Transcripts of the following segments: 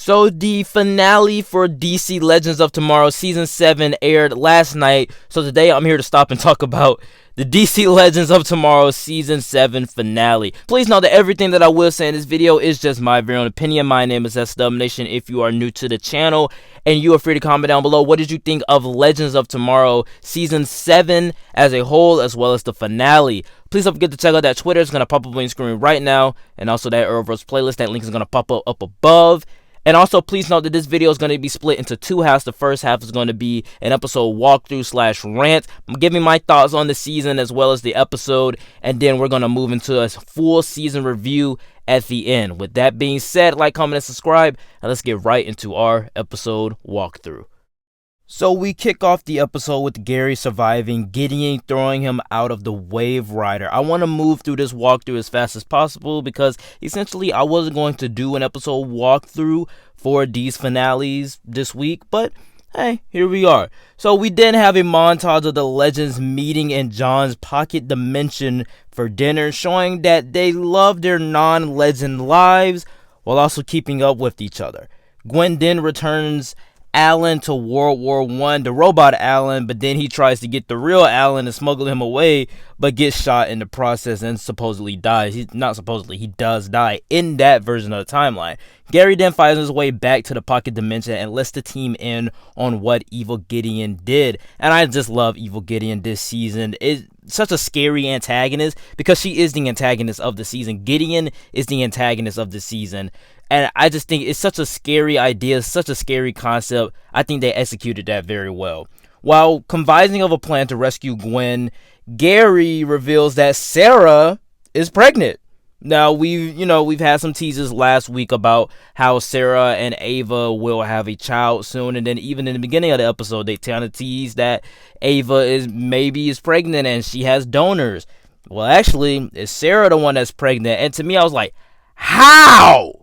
So the finale for DC Legends of Tomorrow Season 7 aired last night. So today I'm here to stop and talk about the DC Legends of Tomorrow Season 7 finale. Please note that everything that I will say in this video is just my very own opinion. My name is SWNation if you are new to the channel. And you are free to comment down below. What did you think of Legends of Tomorrow Season 7 as a whole, as well as the finale? Please don't forget to check out that Twitter. It's going to pop up on your screen right now. And also that Arrowverse playlist. That link is going to pop up above. And also, please note that this video is going to be split into two halves. The first half is going to be an episode walkthrough / rant. I'm giving my thoughts on the season as well as the episode. And then we're going to move into a full season review at the end. With that being said, like, comment, and subscribe. And let's get right into our episode walkthrough. So we kick off the episode with Gary surviving Gideon throwing him out of the Wave Rider. I want to move through this walkthrough as fast as possible because essentially I wasn't going to do an episode walkthrough for these finales this week, but hey, here we are. So we then have a montage of the Legends meeting in John's pocket dimension for dinner, showing that they love their non-legend lives while also keeping up with each other. Gwen then returns Alan to World War I, the robot Alan, but then he tries to get the real Alan and smuggle him away, but gets shot in the process and supposedly dies. He does die in that version of the timeline. Gary then finds his way back to the pocket dimension and lets the team in on what Evil Gideon did. And I just love Evil Gideon this season. It's such a scary antagonist because she is the antagonist of the season. Gideon is the antagonist of the season. And I just think it's such a scary idea, such a scary concept. I think they executed that very well. While convising of a plan to rescue Gwen, Gary reveals that Sarah is pregnant. Now, we've had some teasers last week about how Sarah and Ava will have a child soon. And then even in the beginning of the episode, they kind of tease that Ava is pregnant and she has donors. Well, actually, it's Sarah the one that's pregnant. And to me, I was like, how?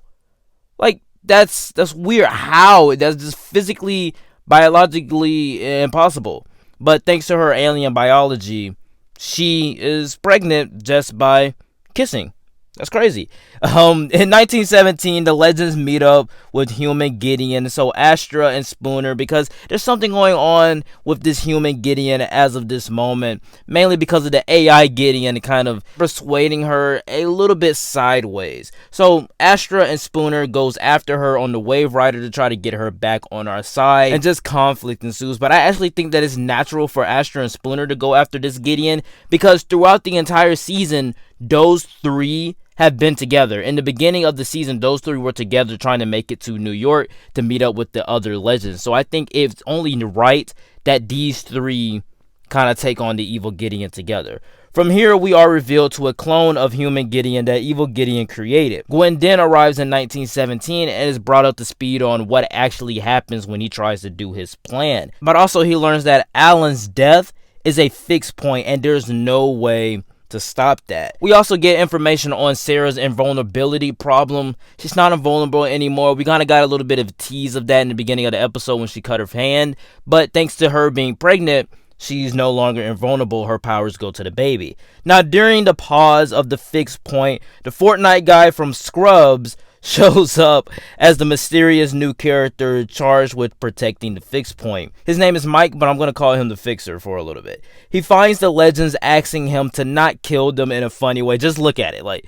Like, that's weird. How? That's just physically, biologically impossible. But thanks to her alien biology, she is pregnant just by kissing. That's crazy. In 1917, the Legends meet up with human Gideon, so Astra and Spooner, because there's something going on with this human Gideon as of this moment, mainly because of the AI Gideon kind of persuading her a little bit sideways. So Astra and Spooner goes after her on the Wave Rider to try to get her back on our side, and just conflict ensues. But I actually think that it's natural for Astra and Spooner to go after this Gideon, because throughout the entire season, those three have been together. In the beginning of the season, those three were together trying to make it to New York to meet up with the other Legends. So I think it's only right that these three kind of take on the Evil Gideon together. From here, we are revealed to a clone of human Gideon that Evil Gideon created. Gwen then arrives in 1917 and is brought up to speed on what actually happens when he tries to do his plan. But also he learns that Alan's death is a fixed point and there's no way to stop that. We also get information on Sarah's invulnerability problem. She's not invulnerable anymore. We kind of got a little bit of a tease of that in the beginning of the episode when she cut her hand, but thanks to her being pregnant, she's no longer invulnerable. Her powers go to the baby. Now, during the pause of the fixed point, the Fortnite guy from Scrubs shows up as the mysterious new character charged with protecting the fixed point. His name is Mike, but I'm going to call him the Fixer for a little bit. He finds the Legends asking him to not kill them in a funny way. Just look at it. Like,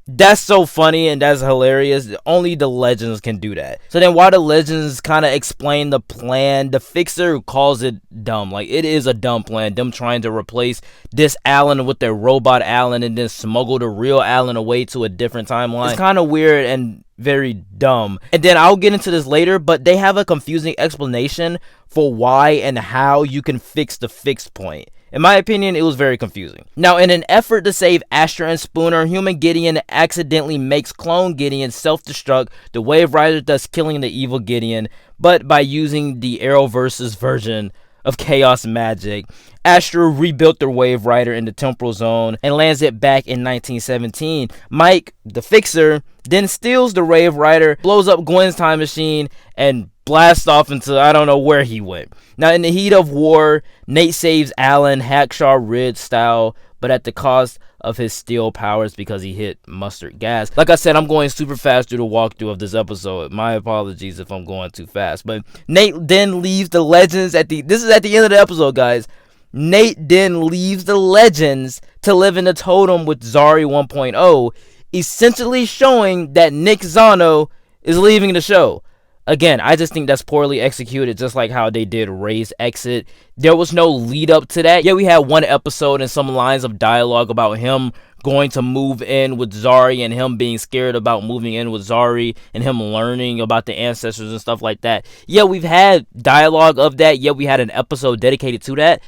that's so funny and that's hilarious. Only the Legends can do that. So then while the Legends kind of explain the plan, the Fixer calls it dumb. Like, it is a dumb plan. Them trying to replace this Alan with their robot Alan and then smuggle the real Alan away to a different timeline. It's kind of weird and very dumb. And then I'll get into this later, but they have a confusing explanation for why and how you can fix the fixed point. In my opinion, it was very confusing. Now, in an effort to save Astra and Spooner, human Gideon accidentally makes clone Gideon self-destruct, the Wave Rider thus killing the evil Gideon, but by using the Arrowverse's version of chaos magic. Astra rebuilt their Wave Rider in the temporal zone and lands it back in 1917. Mike, the Fixer, then steals the Wave Rider, blows up Gwen's time machine, and blasts off into I don't know where he went. Now, in the heat of war, Nate saves Alan Hacksaw Ridge style, but at the cost of his steel powers because he hit mustard gas. Like I said, I'm going super fast through the walkthrough of this episode. My apologies if I'm going too fast. But Nate then leaves the Legends this is at the end of the episode, guys. Nate then leaves the Legends to live in the totem with Zari 1.0, essentially showing that Nick Zano is leaving the show. Again, I just think that's poorly executed, just like how they did Ray's exit. There was no lead up to that. Yeah, we had one episode and some lines of dialogue about him going to move in with Zari and him being scared about moving in with Zari and him learning about the ancestors and stuff like that. Yeah, we've had dialogue of that. Yeah, we had an episode dedicated to that.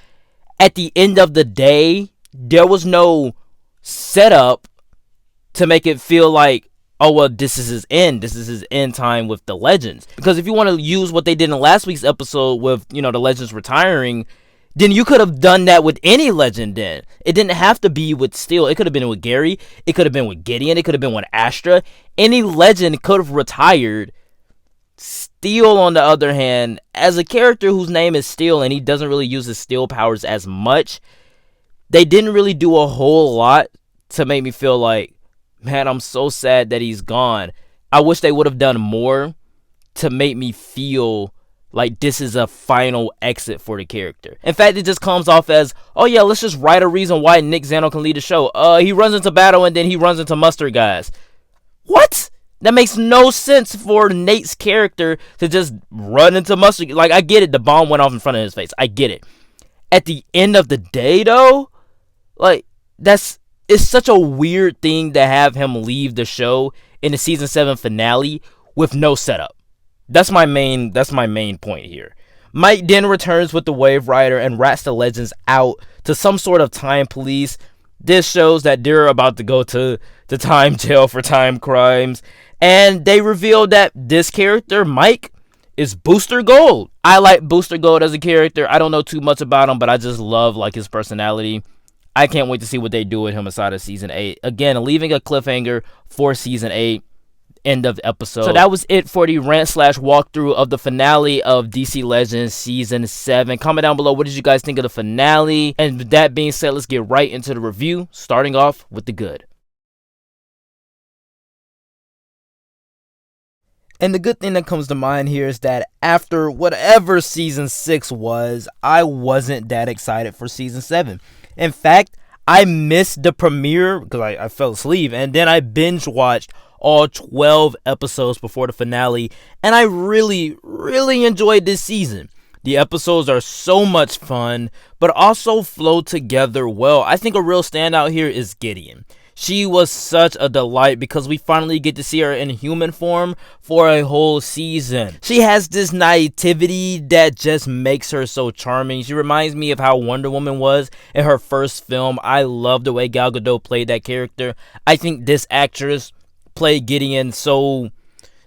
At the end of the day, there was no setup to make it feel like, oh, well, this is his end. This is his end time with the Legends. Because if you want to use what they did in last week's episode with, the Legends retiring, then you could have done that with any Legend then. It didn't have to be with Steel. It could have been with Gary. It could have been with Gideon. It could have been with Astra. Any Legend could have retired. Steel, on the other hand, as a character whose name is Steel and he doesn't really use his Steel powers as much, they didn't really do a whole lot to make me feel like, man, I'm so sad that he's gone. I wish they would have done more to make me feel like this is a final exit for the character. In fact, it just comes off as, oh yeah, let's just write a reason why Nick Zano can lead the show. He runs into battle and then he runs into mustard guys. What? That makes no sense for Nate's character to just run into mustard. Like, I get it, the bomb went off in front of his face. I get it. At the end of the day, though, like, it's such a weird thing to have him leave the show in the season 7 finale with no setup. That's my main point here. Mike then returns with the Wave Rider and rats the Legends out to some sort of time police. This shows that they're about to go to the time jail for time crimes. And they reveal that this character, Mike, is Booster Gold. I like Booster Gold as a character. I don't know too much about him, but I just love his personality. I can't wait to see what they do with him inside of Season 8. Again, leaving a cliffhanger for Season 8. End of episode. So that was it for the rant/walkthrough of the finale of DC Legends Season 7. Comment down below, what did you guys think of the finale? And with that being said, let's get right into the review, starting off with the good. And the good thing that comes to mind here is that after whatever Season 6 was, I wasn't that excited for Season 7. In fact, I missed the premiere because I fell asleep, and then I binge watched all 12 episodes before the finale, and I really, really enjoyed this season. The episodes are so much fun, but also flow together well. I think a real standout here is Gideon. She was such a delight because we finally get to see her in human form for a whole season. She has this naivety that just makes her so charming. She reminds me of how Wonder Woman was in her first film. I love the way Gal Gadot played that character. I think this actress played Gideon so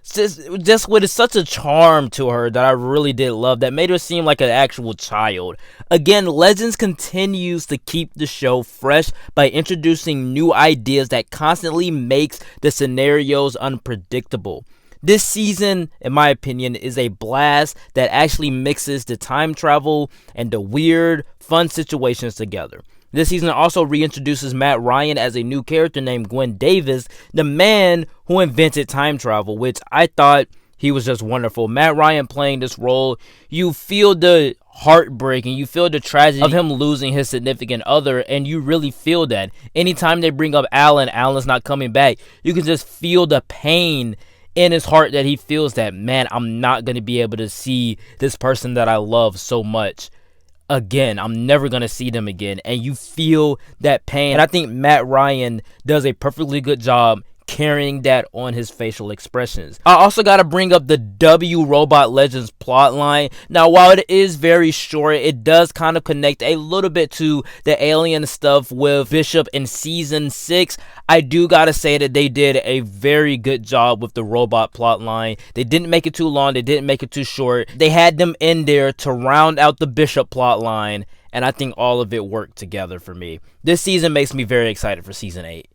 just with such a charm to her that I really did love, that made her seem like an actual child. Again, Legends continues to keep the show fresh by introducing new ideas that constantly makes the scenarios unpredictable. This season, in my opinion, is a blast that actually mixes the time travel and the weird, fun situations together. This season also reintroduces Matt Ryan as a new character named Gwen Davis, the man who invented time travel, which I thought he was just wonderful. Matt Ryan playing this role, you feel the heartbreak and you feel the tragedy of him losing his significant other, and you really feel that. Anytime they bring up Alan's not coming back, you can just feel the pain in his heart that he feels that, man, I'm not going to be able to see this person that I love so much again. I'm never going to see them again. And you feel that pain. And I think Matt Ryan does a perfectly good job carrying that on his facial expressions. I also got to bring up the W Robot Legends plotline. Now, while it is very short, it does kind of connect a little bit to the alien stuff with Bishop in Season 6. I do got to say that they did a very good job with the robot plotline. They didn't make it too long. They didn't make it too short. They had them in there to round out the Bishop plotline, and I think all of it worked together for me. This season makes me very excited for Season 8.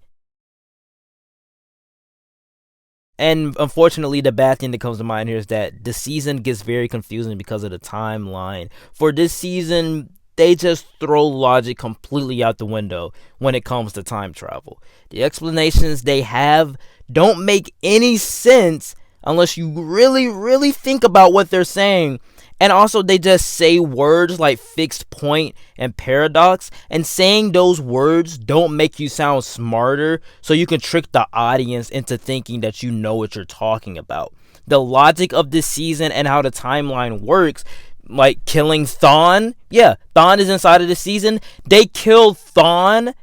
And unfortunately, the bad thing that comes to mind here is that the season gets very confusing because of the timeline. For this season, they just throw logic completely out the window when it comes to time travel. The explanations they have don't make any sense unless you really, really think about what they're saying. And also, they just say words like fixed point and paradox, and saying those words don't make you sound smarter, so you can trick the audience into thinking that you know what you're talking about. The logic of this season and how the timeline works, like killing Thawne. Yeah, Thawne is inside of the season. They killed Thawne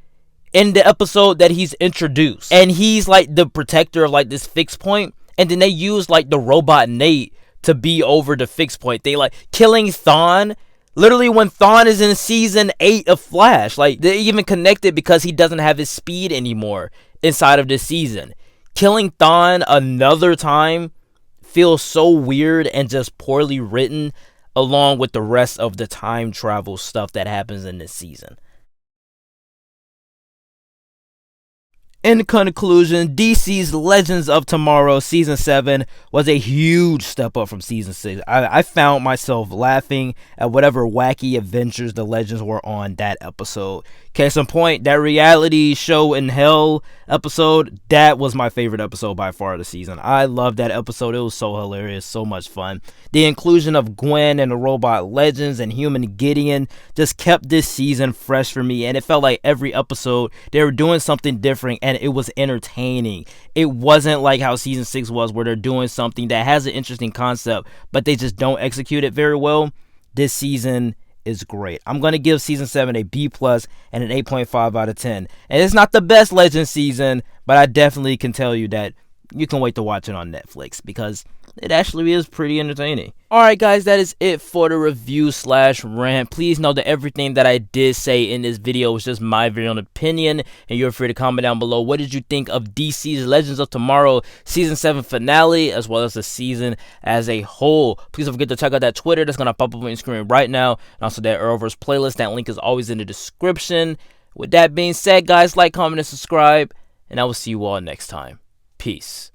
in the episode that he's introduced, and he's like the protector of like this fixed point. And then they use like the robot Nate to be over the fixed point. They like killing Thawne literally when Thawne is in season 8 of Flash. Like, they even connected because he doesn't have his speed anymore inside of this season. Killing Thawne another time feels so weird and just poorly written, along with the rest of the time travel stuff that happens in this season. In conclusion, DC's Legends of Tomorrow Season 7 was a huge step up from Season 6. I found myself laughing at whatever wacky adventures the Legends were on that episode. Case in point, that reality show in hell episode, that was my favorite episode by far of the season. I loved that episode. It was so hilarious, so much fun. The inclusion of Gwen and the robot Legends and human Gideon just kept this season fresh for me, and it felt like every episode they were doing something different, and it was entertaining. It wasn't like how Season 6 was, where they're doing something that has an interesting concept, but they just don't execute it very well. This season is great. I'm going to give Season 7 a B+ and an 8.5 out of 10. And it's not the best Legends season, but I definitely can tell you that you can wait to watch it on Netflix because it actually is pretty entertaining. Alright guys, that is it for the review/rant. Please know that everything that I did say in this video was just my very own opinion, and you're free to comment down below. What did you think of DC's Legends of Tomorrow Season 7 finale, as well as the season as a whole? Please don't forget to check out that Twitter that's going to pop up on your screen right now, and also that Arrowverse playlist. That link is always in the description. With that being said, guys, like, comment, and subscribe, and I will see you all next time. Peace.